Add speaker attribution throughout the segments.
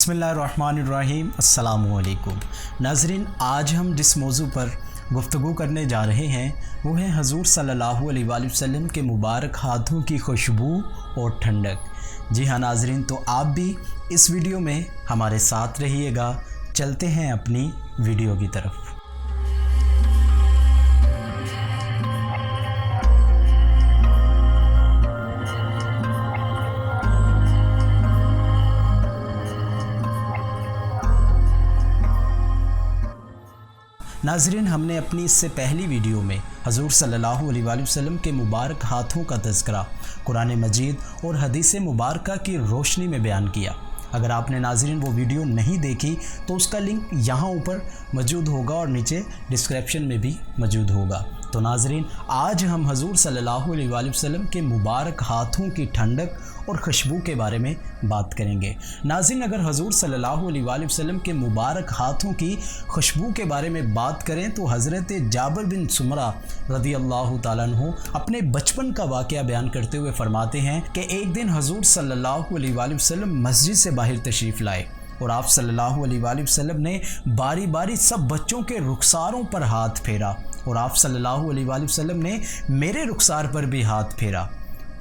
Speaker 1: बिस्मिल्लाहिर्रहमानिर्रहीम। अस्सलामुअलैकुम नाज़रीन, आज हम जिस मौजू पर गुफ्तगू करने जा रहे हैं वो है हजूर सल्लल्लाहु अलैहि वसल्लम के मुबारक हाथों की खुशबू और ठंडक। जी हाँ नाज़रीन, तो आप भी इस वीडियो में हमारे साथ रहिएगा। चलते हैं अपनी वीडियो की तरफ। नाज़रीन, हमने अपनी इससे पहली वीडियो में हजूर सल्लल्लाहु अलैहि वसल्लम के मुबारक हाथों का तज़किरा कुरान मजीद और हदीस मुबारका की रोशनी में बयान किया। अगर आपने नाज़रीन वो वीडियो नहीं देखी तो उसका लिंक यहाँ ऊपर मौजूद होगा और नीचे डिस्क्रिप्शन में भी मौजूद होगा। तो नाज़रीन, आज हम हजूर सल्लल्लाहु अलैहि वसल्लम के मुबारक हाथों की ठंडक और खुशबू के बारे में बात करेंगे। नाज़रीन, अगर हजूर सल्लल्लाहु अलैहि वसल्लम के मुबारक हाथों की खुशबू के बारे में बात करें तो हज़रत जाबिर बिन सुमरा रज़ी अल्लाह ताला अन्हु अपने बचपन का वाक़या बयान करते हुए फरमाते हैं कि एक दिन हजूर सल्लल्लाहु अलैहि वसल्लम मस्जिद से बाहर तशरीफ़ लाए और आप सल्लल्लाहु अलैहि वसल्लम ने बारी बारी सब बच्चों के रुखसारों पर हाथ फेरा और आप सल्लल्लाहु अलैहि वसल्लम ने मेरे रुखसार पर भी हाथ फेरा।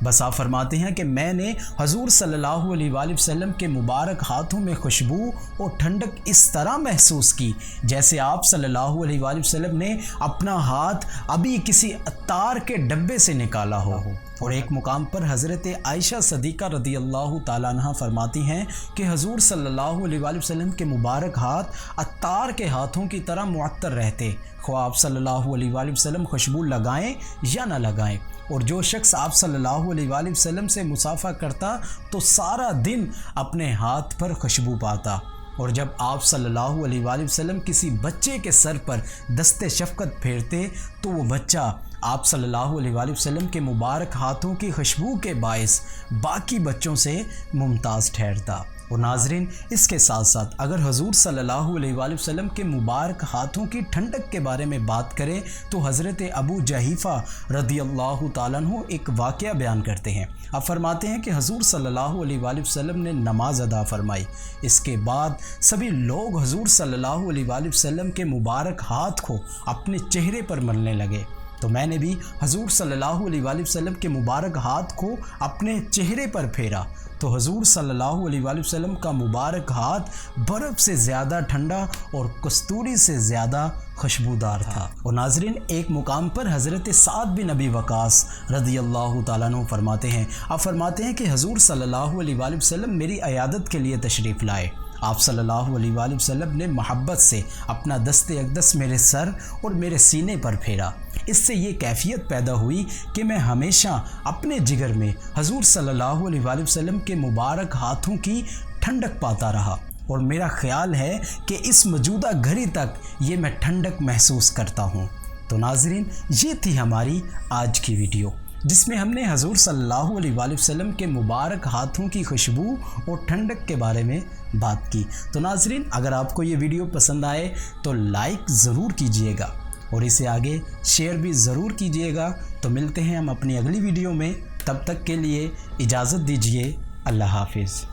Speaker 1: बस आप फरमाते हैं कि मैंने हजूर सल्लल्लाहु अलैहि वसल्लम के मुबारक हाथों में खुशबू और ठंडक इस तरह महसूस की जैसे आप सल्लल्लाहु अलैहि वसल्लम ने अपना हाथ अभी किसी अत्तार के डब्बे से निकाला हो। और एक मुकाम पर हज़रत आयशा सदीक़ा रज़ी अल्लाह ताला अन्हा फरमाती हैं कि हजूर सल्लल्लाहु अलैहि वसल्लम के मुबारक हाथ अत्तार के हाथों की तरह मुअत्तर रहते, ख्वाह आप सल्लल्लाहु अलैहि वसल्लम खुशबू लगाएं या ना लगाएं। और जो शख्स आप सल्लल्लाहु अलैहि वसल्लम से मुसाफा करता तो सारा दिन अपने हाथ पर खुशबू पाता। और जब आप सल्लल्लाहु अलैहि वसल्लम किसी बच्चे के सर पर दस्ते शफ़क़त फेरते तो वो बच्चा आप सल्लल्लाहु अलैहि वसल्लम के मुबारक हाथों की खुशबू के बाइस बाकी बच्चों से मुमताज़ ठहरता। और नाज़रीन, इसके साथ साथ अगर हजूर सल्लल्लाहु अलैहि वसल्लम के मुबारक हाथों की ठंडक के बारे में बात करें तो हज़रत अबू जहीफ़ा रज़ी अल्लाह ताला अन्हु एक वाक़या बयान करते हैं। अब फरमाते हैं कि हजूर सल्लल्लाहु अलैहि वसल्लम ने नमाज अदा फरमाई। इसके बाद सभी लोग हजूर सल्लल्लाहु अलैहि वसल्लम के मुबारक हाथ को अपने चेहरे पर मलने लगे। तो मैंने भी हजूर सल्लल्लाहु अलैहि वसल्लम के मुबारक हाथ को अपने चेहरे पर फेरा तो हजूर सल्लल्लाहु अलैहि वसल्लम का मुबारक हाथ बर्फ़ से ज़्यादा ठंडा और कस्तूरी से ज़्यादा खुशबूदार था। और नाज़रीन, एक मुकाम पर हज़रत साद बिन अबी वक़ास रज़ी अल्लाह ताला अन्हु फरमाते हैं, आप फरमाते हैं कि हजूर सल्लल्लाहु अलैहि वसल्लम मेरी अयादत के लिए तशरीफ़ लाए। आप सल्लल्लाहु अलैहि वसल्लम ने मोहब्बत से अपना दस्ते अक़दस मेरे सर और मेरे सीने पर फेरा। इससे ये कैफियत पैदा हुई कि मैं हमेशा अपने जिगर में हजूर सल्लल्लाहु अलैहि वसल्लम के मुबारक हाथों की ठंडक पाता रहा और मेरा ख़्याल है कि इस मौजूदा घड़ी तक ये मैं ठंडक महसूस करता हूँ। तो नाज़रीन, ये थी हमारी आज की वीडियो जिसमें हमने हजूर सल्लल्लाहु अलैहि वसल्लम के मुबारक हाथों की खुशबू और ठंडक के बारे में बात की। तो नाज़रीन, अगर आपको ये वीडियो पसंद आए तो लाइक ज़रूर कीजिएगा और इसे आगे शेयर भी ज़रूर कीजिएगा। तो मिलते हैं हम अपनी अगली वीडियो में, तब तक के लिए इजाज़त दीजिए। अल्लाह हाफिज़।